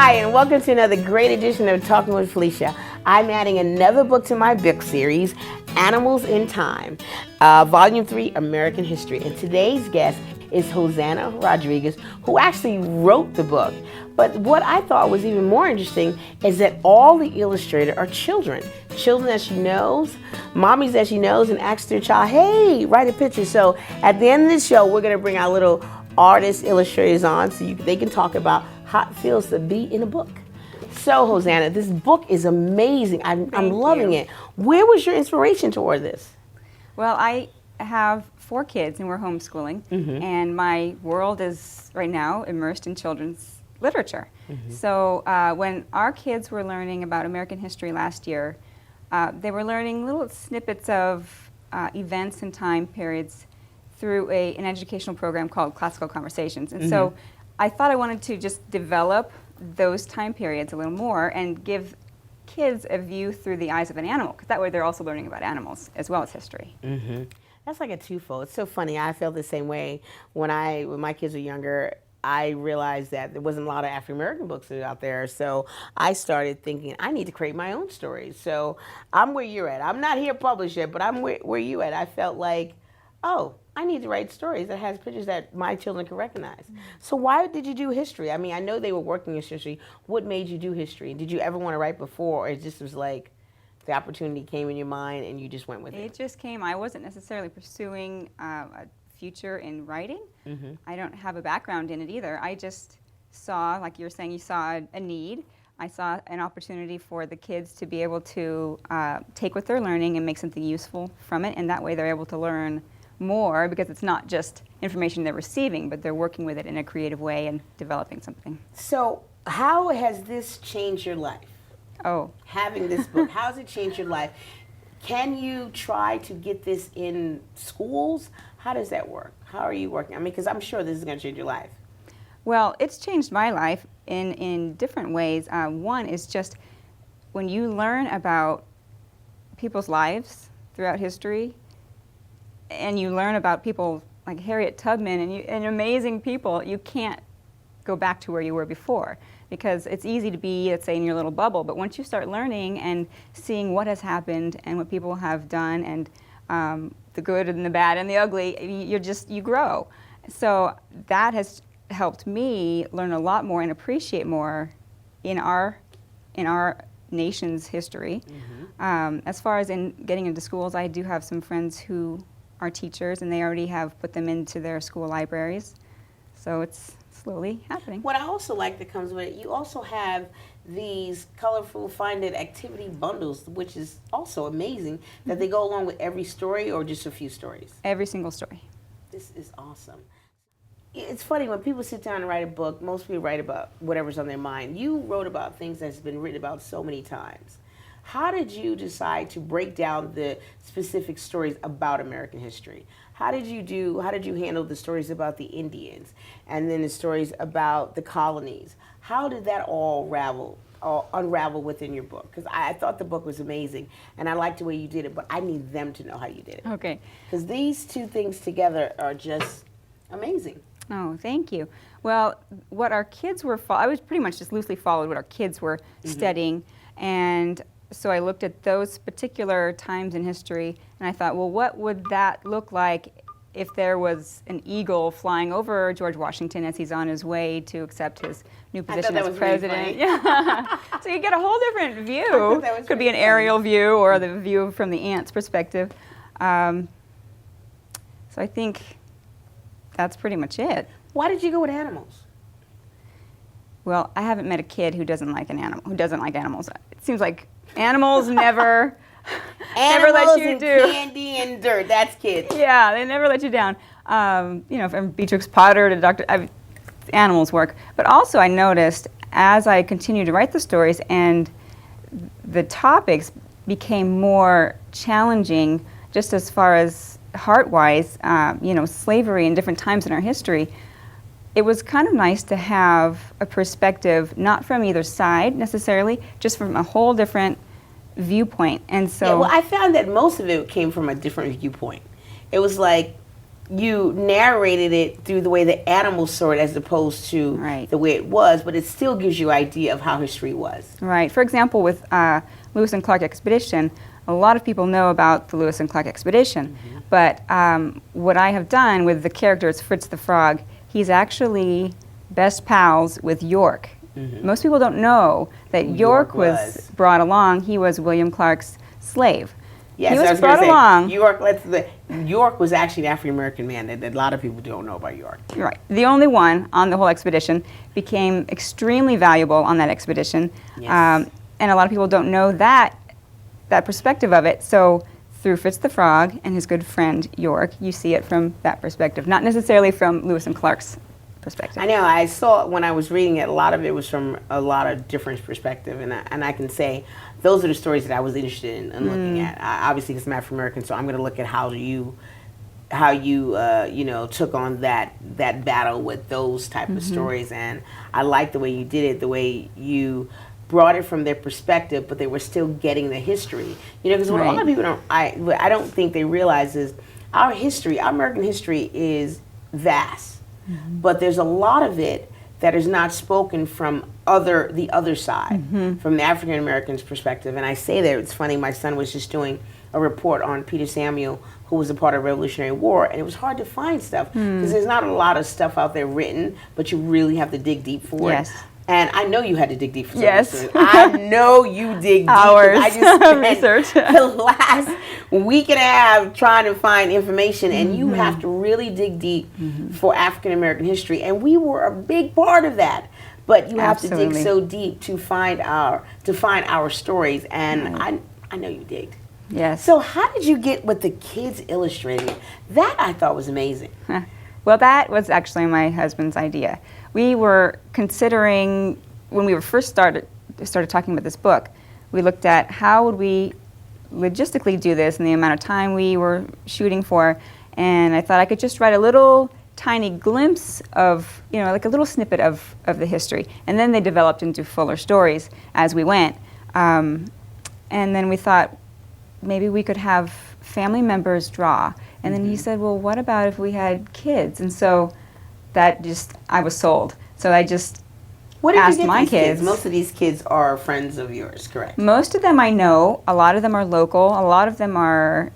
Hi, and welcome to another great edition of Talking with Felicia. I'm adding another book to my book series, Animals in Time, Volume 3, American History. And today's guest is Hosanna Rodriguez, who actually wrote the book. But what I thought was even more interesting is that all the illustrators are children that she knows, mommies that she knows, and asks their child, hey, write a picture. So at the end of this show, we're going to bring our little artist illustrators on so they can talk about how it feels to be in a book. So, Hosanna, this book is amazing. I'm loving it. Where was your inspiration toward this? Well, I have 4 kids and we're homeschooling, and my world is right now immersed in children's literature. So when our kids were learning about American history last year, they were learning little snippets of events and time periods through an educational program called Classical Conversations. And so I thought I wanted to just develop those time periods a little more and give kids a view through the eyes of an animal, because that way they're also learning about animals as well as history. That's like a twofold. It's so funny. I felt the same way when my kids were younger. I realized that there wasn't a lot of African American books out there, so I started thinking I need to create my own stories. So I'm where you're at. I'm not here published yet, but I'm where you at. I felt like, oh, I need to write stories that has pictures that my children can recognize. So why did you do history? I mean, I know they were working in history. What made you do history? Did you ever want to write before, or it just was like the opportunity came in your mind and you just went with it? It just came. I wasn't necessarily pursuing a future in writing. I don't have a background in it either. I just saw, like you were saying, you saw a need. I saw an opportunity for the kids to be able to take what they're learning and make something useful from it, and that way they're able to learn more, because it's not just information they're receiving, but they're working with it in a creative way and developing something. So how has this changed your life? Oh. Having this book, how has it changed your life? Can you try to get this in schools? How does that work? How are you working? I mean, because I'm sure this is going to change your life. Well, it's changed my life in different ways. One is just when you learn about people's lives throughout history, and you learn about people like Harriet Tubman and amazing people, you can't go back to where you were before, because it's easy to be, let's say, in your little bubble. But once you start learning and seeing what has happened and what people have done, and the good and the bad and the ugly, you grow. So that has helped me learn a lot more and appreciate more in our nation's history. As far as in getting into schools, I do have some friends who are teachers, and they already have put them into their school libraries. So it's slowly happening. What I also like that comes with it, you also have these colorful Find It activity bundles, which is also amazing, that they go along with every story, or just a few stories? Every single story. This is awesome. It's funny, when people sit down and write a book, most people write about whatever's on their mind. You wrote about things that's been written about so many times. How did you decide to break down the specific stories about American history? How did you handle the stories about the Indians, and then the stories about the colonies? How did that all unravel within your book? Because I thought the book was amazing, and I liked the way you did it, but I need them to know how you did it. Okay. Because these two things together are just amazing. Oh, thank you. Well, what our kids were, I was pretty much just loosely followed what our kids were studying, and so I looked at those particular times in history, and I thought, well, what would that look like if there was an eagle flying over George Washington as he's on his way to accept his new position as president? Yeah. So you get a whole different view. Could be an aerial view or the view from the ant's perspective. So I think that's pretty much it. Why did you go with animals? Well, I haven't met a kid who doesn't like animals. It seems like animals never let you and do. Candy and dirt. That's kids. Yeah, they never let you down. From Beatrix Potter to Dr. Animals work. But also I noticed as I continued to write the stories and the topics became more challenging, just as far as heart-wise, slavery and different times in our history, it was kind of nice to have a perspective, not from either side necessarily, just from a whole different viewpoint. And so, yeah, well, I found that most of it came from a different viewpoint. It was like you narrated it through the way the animals saw it as opposed to Right. the way it was, but it still gives you an idea of how history was. Right. For example, with Lewis and Clark expedition, a lot of people know about the Lewis and Clark expedition, but what I have done with the characters Fritz the Frog, he's actually best pals with York. Most people don't know that York was brought along. He was William Clark's slave. Yes, he I was brought gonna say, along. York was actually an African American man that a lot of people don't know about York. Right. The only one on the whole expedition, became extremely valuable on that expedition. Yes. And a lot of people don't know that perspective of it. So through Fritz the Frog and his good friend York, you see it from that perspective, not necessarily from Lewis and Clark's perspective. I know. I saw when I was reading it, a lot of it was from a lot of different perspective, and I can say those are the stories that I was interested in looking at. Obviously, because I'm African American, so I'm going to look at how you took on that battle with those type of stories, and I like the way you did it, the way you brought it from their perspective, but they were still getting the history. Because what a lot of people I don't think they realize is our history, our American history, is vast. But there's a lot of it that is not spoken from the other side, from the African Americans' perspective. And I say that, it's funny, my son was just doing a report on Peter Samuel, who was a part of the Revolutionary War, and it was hard to find stuff, because there's not a lot of stuff out there written, but you really have to dig deep for it. And I know you had to dig deep for something. I know you dig deep. Hours I just spent research. the last week and a half trying to find information, and you have to really dig deep for African American history, and we were a big part of that. But you have to dig so deep to find our stories, and I know you digged. Yes. So how did you get with the kids illustrating it? That I thought was amazing. Well, that was actually my husband's idea. We were considering, when we were first started talking about this book, we looked at how would we logistically do this and the amount of time we were shooting for, and I thought I could just write a little tiny glimpse of, like a little snippet of the history, and then they developed into fuller stories as we went. And then we thought maybe we could have family members draw. And then he said, well, what about if we had kids? And so I was sold. So I just asked my kids. Most of these kids are friends of yours, correct? Most of them I know. A lot of them are local. A lot of them are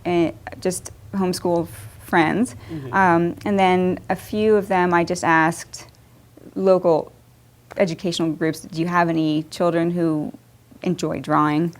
just homeschool friends. And then a few of them I just asked local educational groups, do you have any children who enjoy drawing?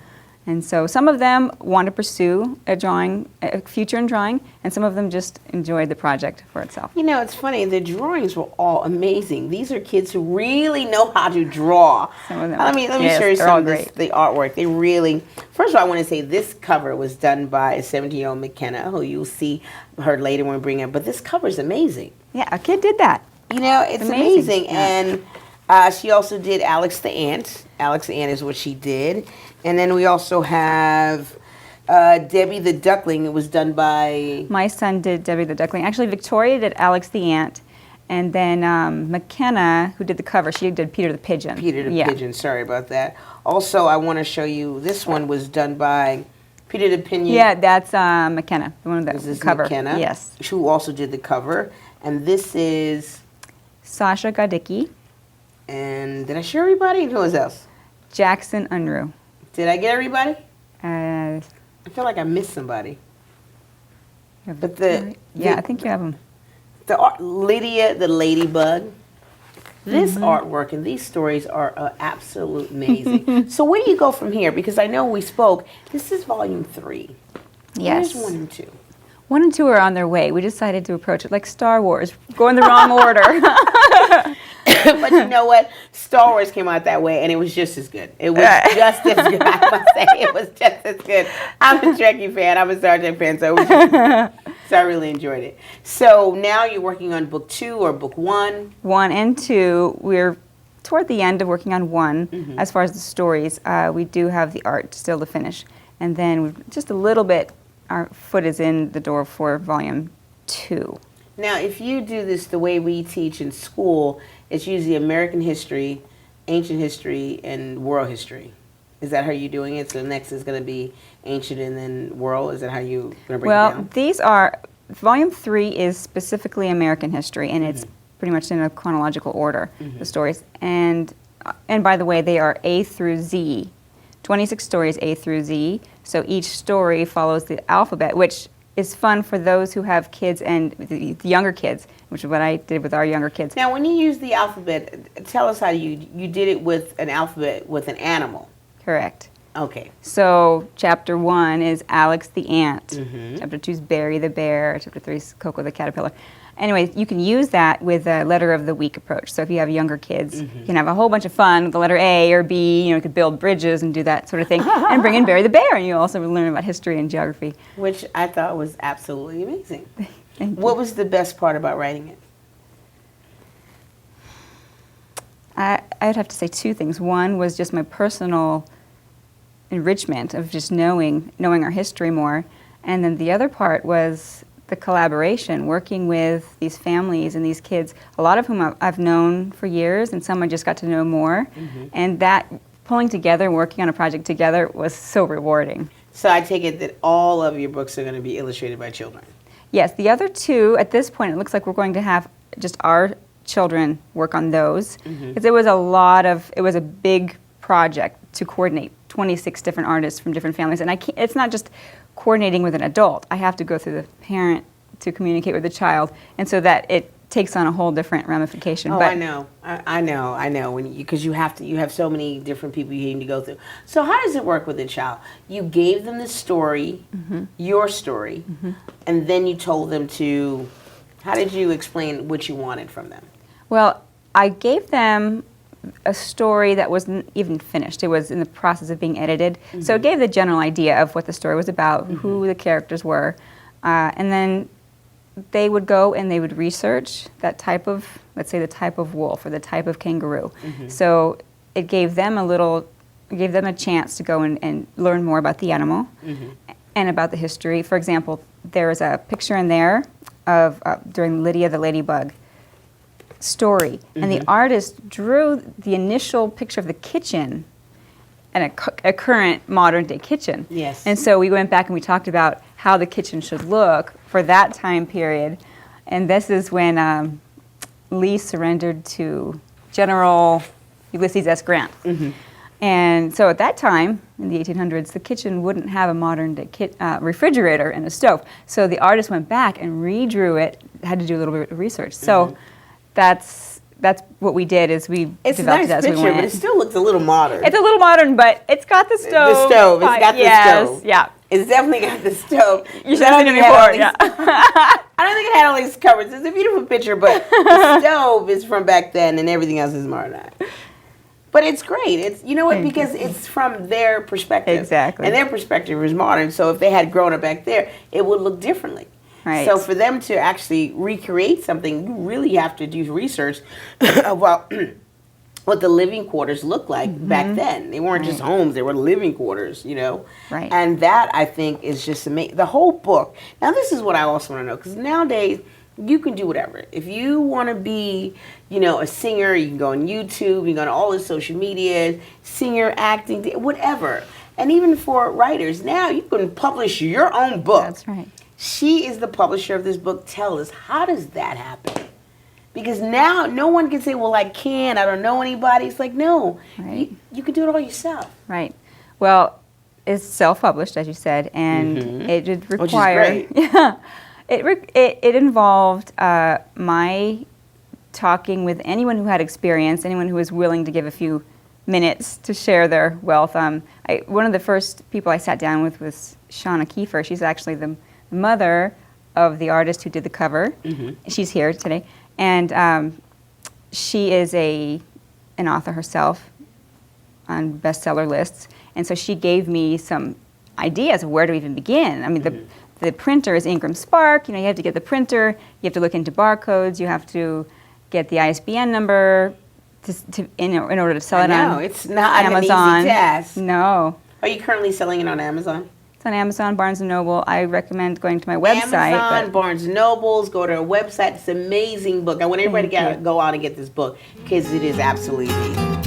And so some of them want to pursue a future in drawing, and some of them just enjoyed the project for itself. It's funny, the drawings were all amazing. These are kids who really know how to draw. Some of them. Let me show you some of the artwork. They really, first of all, I want to say this cover was done by a 17-year-old McKenna, who you'll see her later when we bring it, but this cover is amazing. Yeah, a kid did that. It's amazing. Yeah. And she also did Alex the Ant. Alex the Ant is what she did. And then we also have Debbie the Duckling. It was done by... My son did Debbie the Duckling. Actually, Victoria did Alex the Ant. And then McKenna, who did the cover, she did Peter the Pigeon. Peter the Pigeon, sorry about that. Also, I want to show you, this one was done by Peter the Pigeon. Yeah, that's McKenna, the one with the cover. McKenna, yes. Who also did the cover. And this is... Sasha Godicki. And did I show everybody? Who was else? Jackson Unruh. Did I get everybody? I feel like I missed somebody. But I think you have them. Lydia the Ladybug. This artwork and these stories are absolute amazing. So where do you go from here? Because I know we spoke. This is volume 3. Yes. Where's 1 and 2? 1 and 2 are on their way. We decided to approach it like Star Wars, go in the wrong order. But you know what? Star Wars came out that way, and it was just as good. It was just as good, I must say. It was just as good. I'm a Trekkie fan. I'm a Star Trek fan, so it was just as good. So I really enjoyed it. So now you're working on book 2 or book 1? 1 and 2. We're toward the end of working on 1. As far as the stories, we do have the art still to finish. And then we've just a little bit, our foot is in the door for volume 2. Now, if you do this the way we teach in school, it's usually American history, ancient history, and world history. Is that how you're doing it? So next is going to be ancient and then world? Is that how you're going to break it down? Well, these are Volume 3 is specifically American history, and it's pretty much in a chronological order, the stories. And by the way, they are A through Z, 26 stories A through Z. So each story follows the alphabet, which is fun for those who have kids and the younger kids, which is what I did with our younger kids. Now, when you use the alphabet, tell us how you did it with an alphabet with an animal. Correct. Okay. So chapter 1 is Alex the ant. Chapter 2 is Barry the bear. Chapter 3 is Coco the caterpillar. Anyway, you can use that with a letter of the week approach. So if you have younger kids, you can have a whole bunch of fun with the letter A or B. You know, you could build bridges and do that sort of thing, and bring in Barry the bear, and you also learn about history and geography. Which I thought was absolutely amazing. Thank you. What was the best part about writing it? I'd have to say two things. One was just my personal enrichment of just knowing our history more, and then the other part was the collaboration, working with these families and these kids, a lot of whom I've known for years, and some I just got to know more, and that pulling together and working on a project together was so rewarding. So I take it that all of your books are going to be illustrated by children. Yes, the other two, at this point, it looks like we're going to have just our children work on those, because it was a big project to coordinate 26 different artists from different families, and it's not just coordinating with an adult. I have to go through the parent to communicate with the child, and so that it takes on a whole different ramification. Oh, but I know. Because you have so many different people you need to go through. So how does it work with a child? You gave them the story, your story, and then you told them to. How did you explain what you wanted from them? Well, I gave them a story that wasn't even finished. It was in the process of being edited. So it gave the general idea of what the story was about, who the characters were, and then they would go and they would research that type of, let's say the type of wolf or the type of kangaroo. So it gave them a chance to go and learn more about the animal and about the history. For example, there is a picture in there of during Lydia the Ladybug story, and the artist drew the initial picture of the kitchen and a current modern day kitchen. Yes. And so we went back and we talked about how the kitchen should look for that time period, and this is when Lee surrendered to General Ulysses S. Grant. And so at that time, in the 1800s, the kitchen wouldn't have a modern day refrigerator and a stove. So the artist went back and redrew it, had to do a little bit of research. So that's what we did, is we It's a developed nice it as we picture, went. but it still looks a little modern. It's a little modern, but it's got the stove. The stove. It's got the stove. Yeah. It's definitely got the stove. You've seen it before, yeah. I don't think it had all these cupboards. It's a beautiful picture, but the stove is from back then, and everything else is modernized. But it's great. It's, you know what, because it's from their perspective. Exactly. And their perspective is modern. So if they had grown up back there, it would look differently. Right. So for them to actually recreate something, you really have to do research about what the living quarters looked like back then. They weren't just homes, they were living quarters, you know. Right. And that, I think, is just amazing. The whole book. Now, this is what I also want to know, because nowadays, you can do whatever. If you want to be, you know, a singer, you can go on YouTube, you can go on all the social media, singer, acting, whatever. And even for writers, now you can publish your own book. That's right. She is the publisher of this book. Tell us, how does that happen? Because now no one can say, well, I don't know anybody. It's like, no, Right. you can do it all yourself. Right. Well, it's self-published, as you said, and it would require... Which is great. Yeah. It involved my talking with anyone who had experience, anyone who was willing to give a few minutes to share their wealth. One of the first people I sat down with was Shauna Kiefer. She's actually the mother of the artist who did the cover. She's here today. And she is an author herself on bestseller lists. And so she gave me some ideas of where to even begin. I mean, the printer is Ingram Spark. You know, you have to get the printer. You have to look into barcodes. You have to get the ISBN number in order to sell it on it's not Amazon. an easy task. No. Are you currently selling it on Amazon? It's on Amazon, Barnes & Noble. I recommend going to my website. Amazon, Barnes & Nobles, go to our website. It's an amazing book. I want everybody to go out and get this book because it is absolutely amazing.